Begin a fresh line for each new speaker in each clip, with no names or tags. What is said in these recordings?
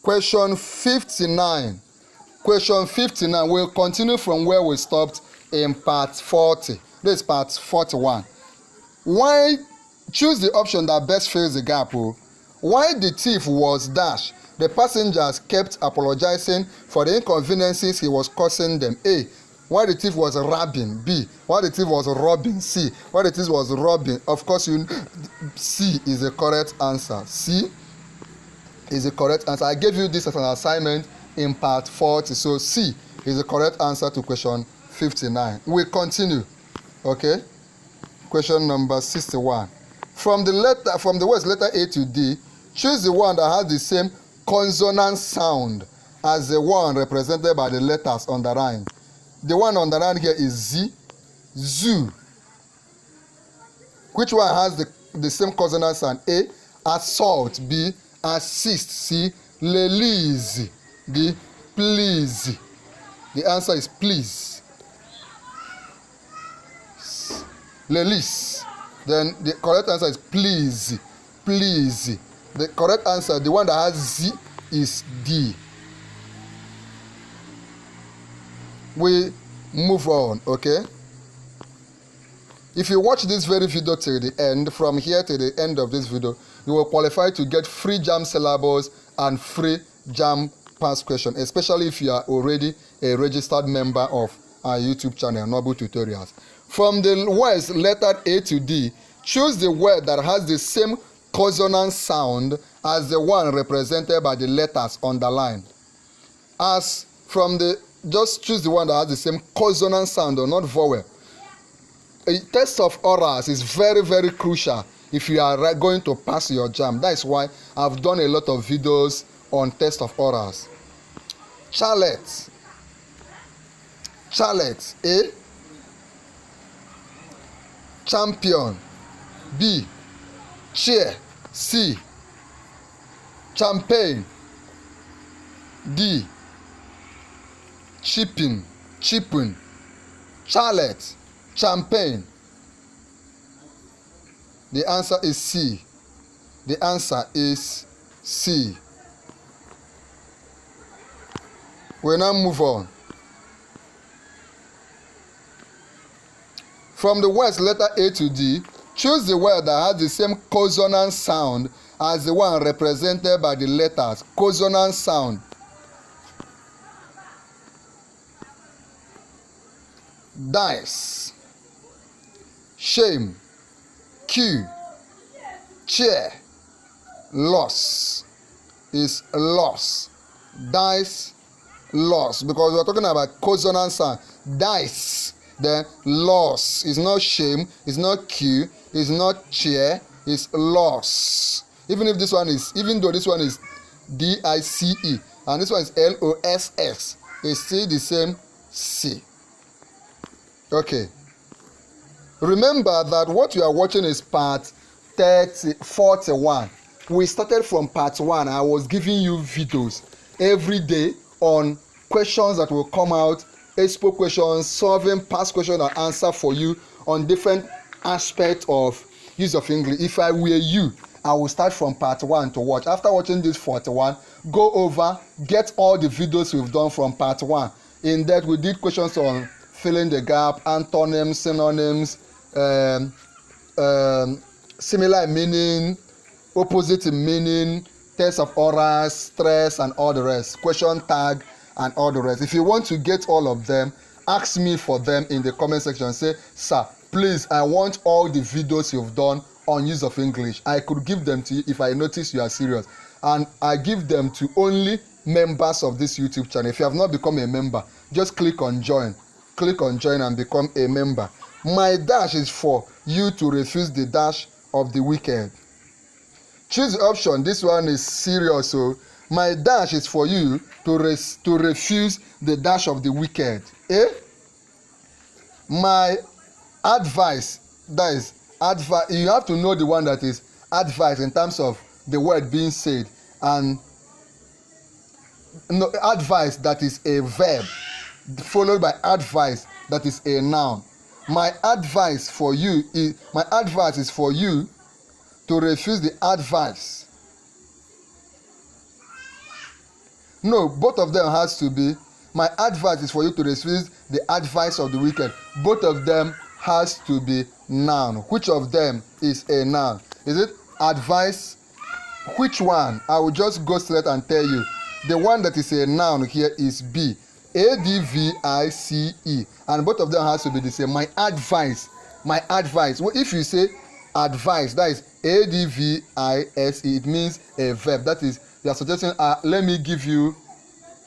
Question 59. Question 59. We'll continue from where we stopped in part 40. This is part 41. Why choose the option that best fills the gap? Why the thief was dash? The passengers kept apologizing for the inconveniences he was causing them. A. Why the thief was robbing? B. Why the thief was robbing? C. Why the thief was robbing? Of course, C is the correct answer. C is the correct answer. I gave you this as an assignment in part 40. So C is the correct answer to question 59. We continue. Okay. Question number 61. From the words letter A to D, choose the one that has the same consonant sound as the one represented by the letters underlined. The one underlined here is Z, zoo. Which one has the same consonant sound? A, assault. B, assist. C, release. D, please. The answer is please. Release. Then the correct answer is please. Please. The correct answer, the one that has Z, is D. We move on, okay? If you watch this very video till the end, from here to the end of this video, you will qualify to get free JAMB syllabus and free JAMB past question, especially if you are already a registered member of our YouTube channel, Noble Tutorials. From the words letter A to D, choose the word that has the same consonant sound as the one represented by the letters underlined. Just choose the one that has the same consonant sound or not vowel. A test of orals is very, very crucial if you are going to pass your JAMB. That is why I've done a lot of videos on test of orals. Charlotte. Charlotte. A. Champion. B. Chair. C. Champagne. D. Cheapen. Charlotte. Champagne. The answer is C. The answer is C. We now move on. From the words letter A to D, choose the word that has the same consonant sound as the one represented by the letters. Consonant sound. Dice. Shame. Cue. Chair. Loss. Is loss. Dice. Loss. Because we're talking about consonant sound. Dice. Then loss. Is not shame. Is not cue. Is not chair. Is loss. Even though this one is D-I-C-E and this one is L-O-S-S, it's still the same C. Okay. Remember that what you are watching is part 41. We started from part 1. I was giving you videos every day on questions that will come out, expo questions, solving past question and answer for you on different aspects of use of English. If I were you, I will start from part 1 to watch. After watching this 41, go over, get all the videos we've done from part 1. In that, we did questions on filling the gap, antonyms, synonyms, similar meaning, opposite meaning, test of orals, stress, and all the rest. Question tag and all the rest. If you want to get all of them, ask me for them in the comment section. Say, sir, please, I want all the videos you've done on use of English. I could give them to you if I notice you are serious. And I give them to only members of this YouTube channel. If you have not become a member, just click on join. Click on join and become a member. My dash is for you to refuse the dash of the wicked. Choose the option. This one is serious. So my dash is for you to refuse the dash of the wicked. My advice, that is advice. You have to know the one that is advice in terms of the word being said, and no, advice that is a verb followed by advice that is a noun. My advice is for you to refuse the advice No, both of them has to be. My advice is for you to refuse the advice of the wicked. Both of them has to be noun. Which of them is a noun? Is it advice? Which one? I will just go straight and tell you. The one that is a noun here is B. A-D-V-I-C-E. And both of them has to be the same. My advice. My advice. Well, if you say advice, that is A-D-V-I-S-E. It means a verb. That is, you are suggesting, let me give you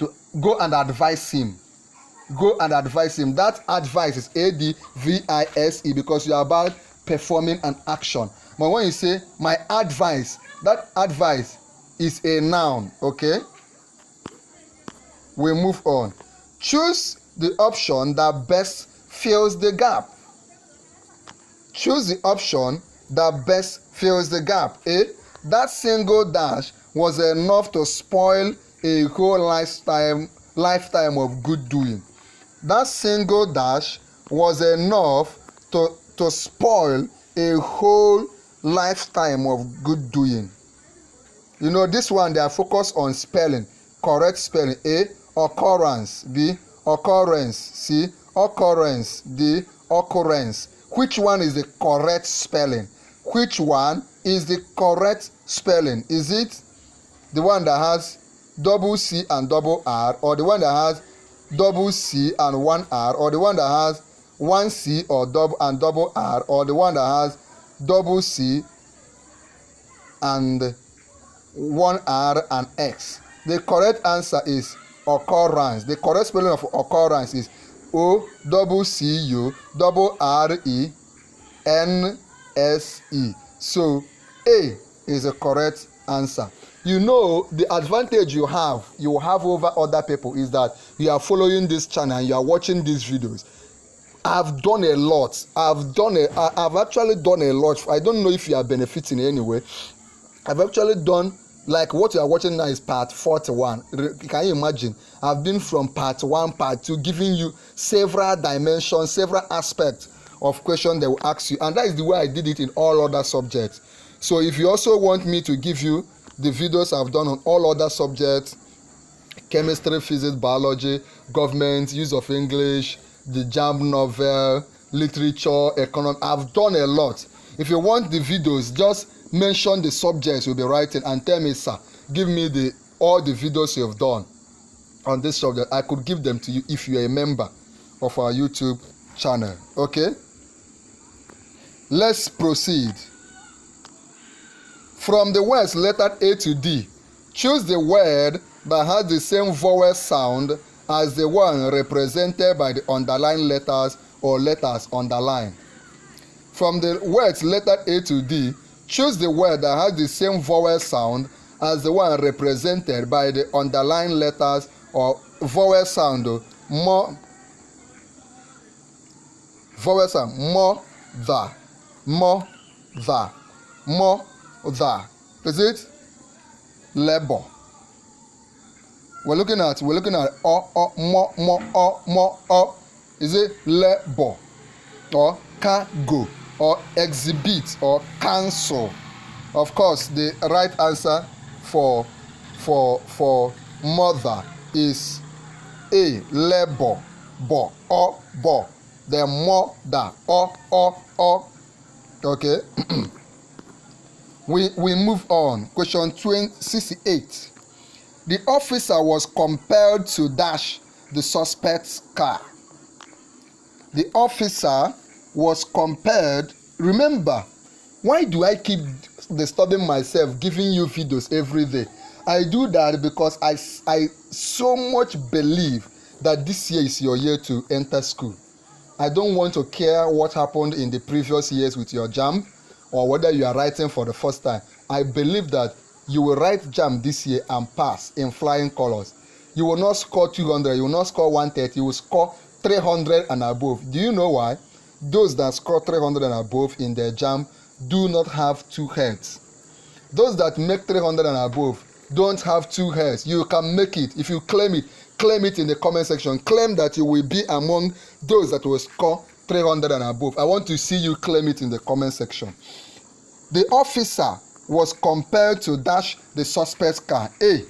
to go and advise him. Go and advise him. That advice is A-D-V-I-S-E because you are about performing an action. But when you say my advice, that advice is a noun. Okay? We move on. Choose the option that best fills the gap. Choose the option that best fills the gap. A. That single dash was enough to spoil a whole lifetime of good doing. That single dash was enough to spoil a whole lifetime of good doing. You know, this one they are focused on spelling. Correct spelling. A. Occurrence. B. Occurrence. C. Occurrence. D. Occurrence. Which one is the correct spelling? Which one is the correct spelling? Is it the one that has double C and double R, or the one that has double C and one R, or the one that has one C or double R, or the one that has double C and one R and X? The correct answer is occurrence. The correct spelling of occurrence is O-C-U-R-R-E-N-S-E. So A is the correct answer. You know, the advantage you have over other people is that you are following this channel and you are watching these videos. I've done a lot. I've actually done a lot. I don't know if you are benefiting anyway. I've actually done, like what you are watching now is part 41. Can you imagine? I've been from part 1, part 2, giving you several dimensions, several aspects of questions they will ask you. And that is the way I did it in all other subjects. So if you also want me to give you the videos I've done on all other subjects, chemistry, physics, biology, government, use of English, the JAMB novel, literature, economy, I've done a lot. If you want the videos, just mention the subjects you'll be writing and tell me, sir, give me all the videos you've done on this subject. I could give them to you if you're a member of our YouTube channel. Okay? Let's proceed. From the words lettered A to D, choose the word that has the same vowel sound as the one represented by the underlined letters or letters underlined. From the words lettered A to D, choose the word that has the same vowel sound as the one represented by the underlined letters or vowel sound. Vowel sound. More, the. More, the. More, the. Is it? Labor. We're looking at more, Is it labor or cargo or exhibit or cancel? Of course, the right answer for mother is A, labor, bo, or bo. The mother, or. Okay. We move on. Question 68. The officer was compelled to dash the suspect's car. The officer was compelled. Remember, why do I keep disturbing myself giving you videos every day? I do that because I so much believe that this year is your year to enter school. I don't want to care what happened in the previous years with your JAMB or whether you are writing for the first time. I believe that you will write JAMB this year and pass in flying colors. You will not score 200, you will not score 130, you will score 300 and above. Do you know why? Those that score 300 and above in their JAMB do not have two heads. Those that make 300 and above don't have two heads. You can make it. If you claim it in the comment section. Claim that you will be among those that will score 300 and above. I want to see you claim it in the comment section. The officer was compelled to dash the suspect's car. A.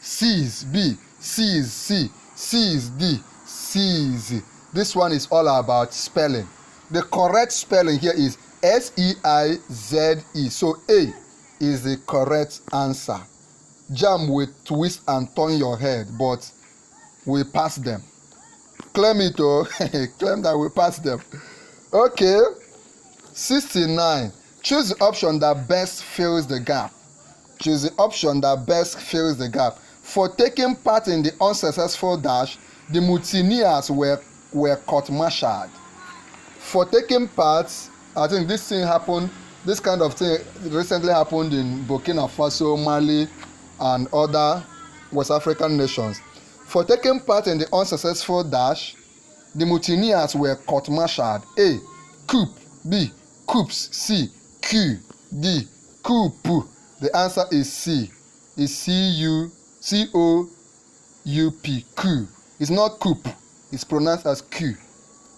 C is B, C is C, C is D, C is Z. This one is all about spelling. The correct spelling here is S-E-I-Z-E. So A is the correct answer. JAMB will twist and turn your head, but we pass them. Claim it, oh. Claim that we pass them. Okay. 69. Choose the option that best fills the gap. Choose the option that best fills the gap. For taking part in the unsuccessful dash, the mutineers were court-martialed. For taking part, I think this kind of thing recently happened in Burkina Faso, Mali, and other West African nations. For taking part in the unsuccessful dash, the mutineers were court-martialed. A. Coup. B. Coups. C. Q. D. Coup. The answer is C. It's C-U-C-O-U-P. Coup. It's not coup. It's pronounced as Q.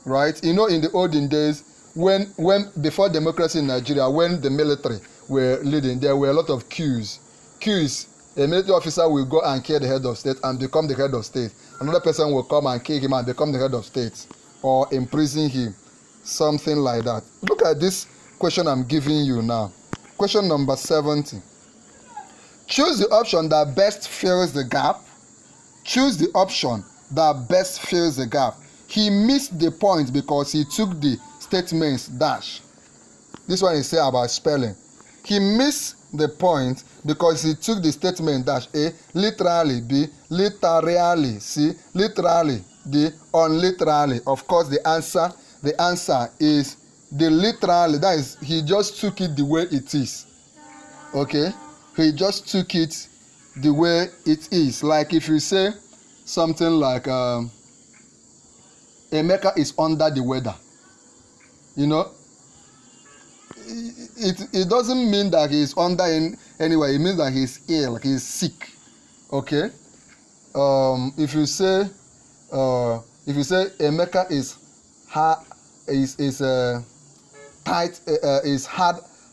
Right? You know, in the olden days, when before democracy in Nigeria, when the military were leading, there were a lot of coups. Coups, a military officer will go and kill the head of state and become the head of state. Another person will come and kill him and become the head of state, or imprison him, something like that. Look at this question I'm giving you now. Question number 70. Choose the option that best fills the gap. Choose the option that best fills the gap. He missed the point because he took the statement's dash. This one is say about spelling. He missed the point because he took the statement dash. A. Literally. B. Literally. C. Literally. D. Unliterally. Of course, the answer is the literally. That is, he just took it the way it is. Okay? He just took it the way it is. Like if you say something like Emeka is under the weather. You know, it doesn't mean that he's under in anyway. It means that he's ill, he's sick. Okay. If you say Emeka is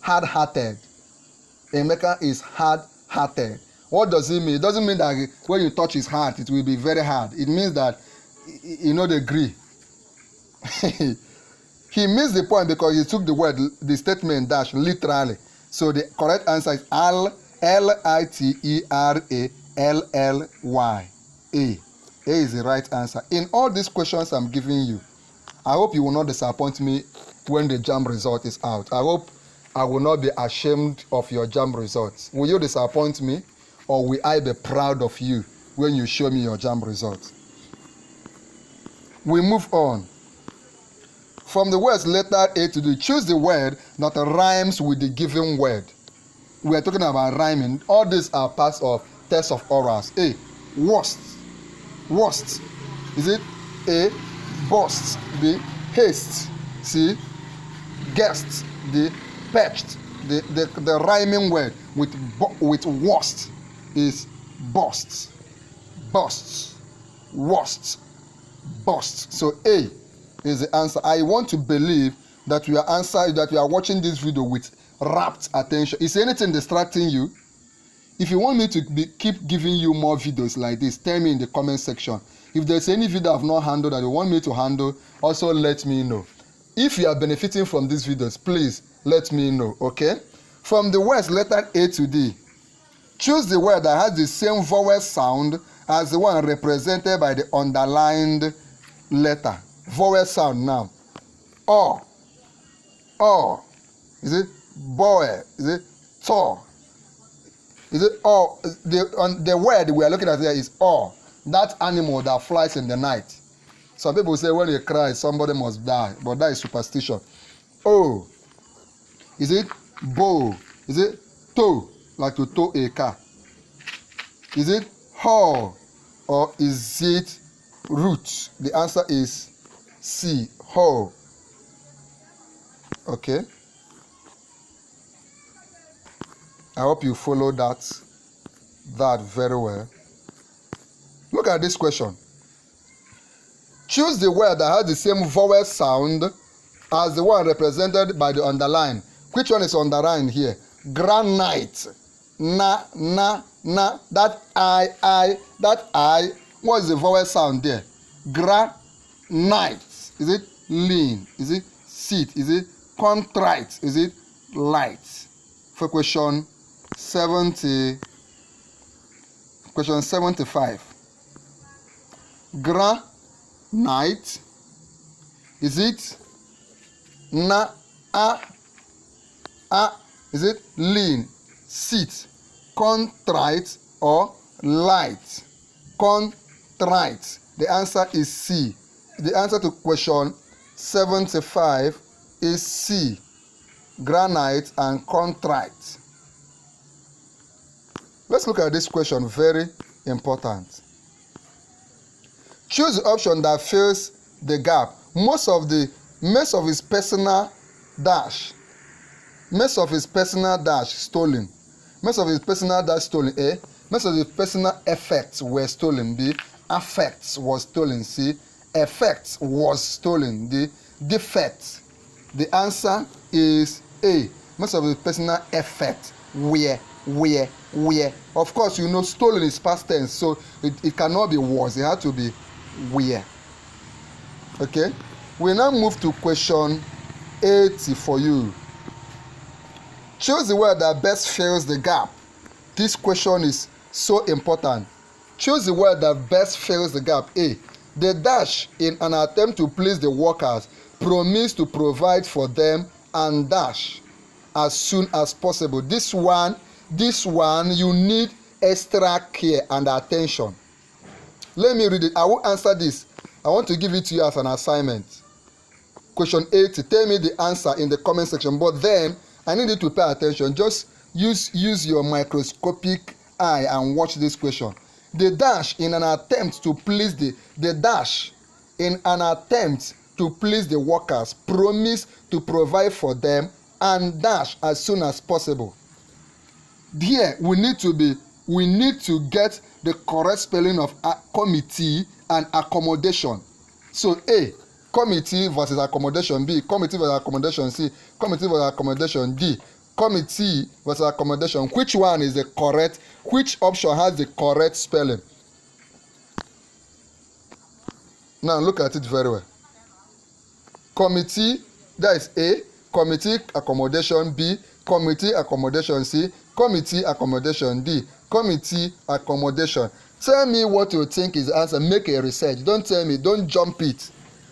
hard-hearted. Emeka is hard-hearted. What does it mean? It doesn't mean that when you touch his heart, it will be very hard. It means that you know the degree. He missed the point because he took the statement dash literally. So the correct answer is L-I-T-E-R-A-L-L-Y. A. A is the right answer. In all these questions I'm giving you, I hope you will not disappoint me when the JAMB result is out. I hope I will not be ashamed of your JAMB results. Will you disappoint me, or will I be proud of you when you show me your JAMB results? We move on. From the words letter A to D, choose the word that rhymes with the given word. We are talking about rhyming. All these are parts of test of orals. A. Worst. Worst. Is it A? Burst. B. Haste. C. Guest. D. Patched. The rhyming word with worst is burst. Burst. Worst. Burst. So A is the answer. I want to believe that you are watching this video with rapt attention. Is anything distracting you? If you want me to keep giving you more videos like this, tell me in the comment section. If there's any video I've not handled that you want me to handle, also let me know. If you are benefiting from these videos, please let me know, okay? From the words letter A to D, choose the word that has the same vowel sound as the one represented by the underlined letter. Vowel sound now. O. Is it boy? Is it tall? Is it O? The word we are looking at here is O. That animal that flies in the night. Some people say when you cry, somebody must die, but that is superstition. O. Is it bow? Is it toe? Like to tow a car. Is it haul? Or is it root? The answer is C. Haul. Okay. I hope you follow that very well. Look at this question. Choose the word that has the same vowel sound as the one represented by the underline. Which one is underlined here? Granite. na, that I, what is the vowel sound there? Granite, is it lean? Is it sit? Is it contrite? Is it light? For question 75. Granite, is it na, is it lean, sit, contrite, or light? Contrite. The answer is C. The answer to question 75 is C. Granite and contrite. Let's look at this question, very important. Choose the option that fills the gap. Most of his personal dash stolen. Most of his personal dash stolen. A. Most of his personal effects were stolen. B. Affects was stolen. C. Effects was stolen. D. Defects. The answer is A. Most of his personal effects were. Of course, you know stolen is past tense, so it cannot be was. It had to be were. Okay. We now move to question 80 for you. Choose the word that best fills the gap. This question is so important. Choose the word that best fills the gap. A. The dash in an attempt to please the workers promise to provide for them and dash as soon as possible. This one you need extra care and attention. Let me read it. I will answer this. I want to give it to you as an assignment. Question 80. Tell me the answer in the comment section. But then I need you to pay attention. Just use your microscopic eye and watch this question. The dash in an attempt to please the workers promise to provide for them and dash as soon as possible. Here we need to get the correct spelling of committee and accommodation. So A, committee versus accommodation. B, committee versus accommodation. C, committee versus accommodation. D, committee versus accommodation. Which one is the correct? Which option has the correct spelling? Now look at it very well. Committee, that is A, committee accommodation. B, committee accommodation. C, committee accommodation. D, committee accommodation. Tell me what you think is the answer. Make a research. Don't tell me. Don't jump it.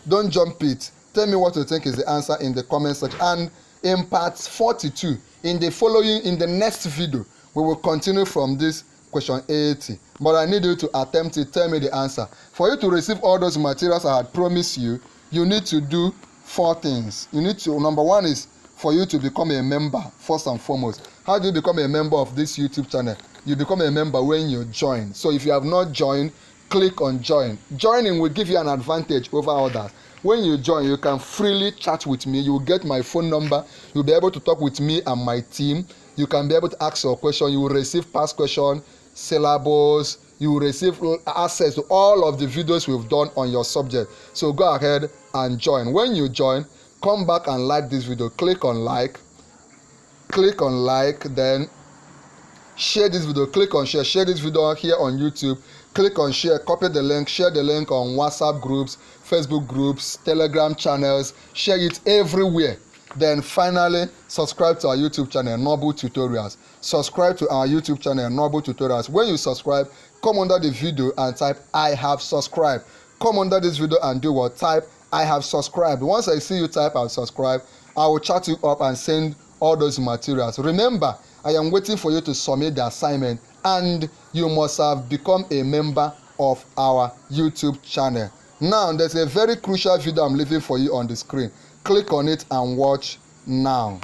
Tell me what you think is the answer in the comment section. And in part 42, in the next video, we will continue from this question 80. But I need you to attempt it. Tell me the answer. For you to receive all those materials I had promised you, you need to do 4 things. Number 1 is for you to become a member, first and foremost. How do you become a member of this YouTube channel? You become a member when you join. So if you have not joined, click on join. Joining will give you an advantage over others. When you join, you can freely chat with me. You will get my phone number. You'll be able to talk with me and my team. You can be able to ask your question. You will receive past question, syllables. You will receive access to all of the videos we've done on your subject. So go ahead and join. When you join, come back and like this video. Click on like, then share this video. Click on share this video here on YouTube. Click on share, copy the link, share the link on WhatsApp groups, Facebook groups, Telegram channels. Share it everywhere. Then finally, subscribe to our YouTube channel, Noble Tutorials. Subscribe to our YouTube channel, Noble Tutorials. When you subscribe, come under the video and type I have subscribed. Come under this video and do what? Type I have subscribed. Once I see you type and subscribe, I will chat you up and send all those materials. Remember, I am waiting for you to submit the assignment, and you must have become a member of our YouTube channel. Now, there's a very crucial video I'm leaving for you on the screen. Click on it and watch now.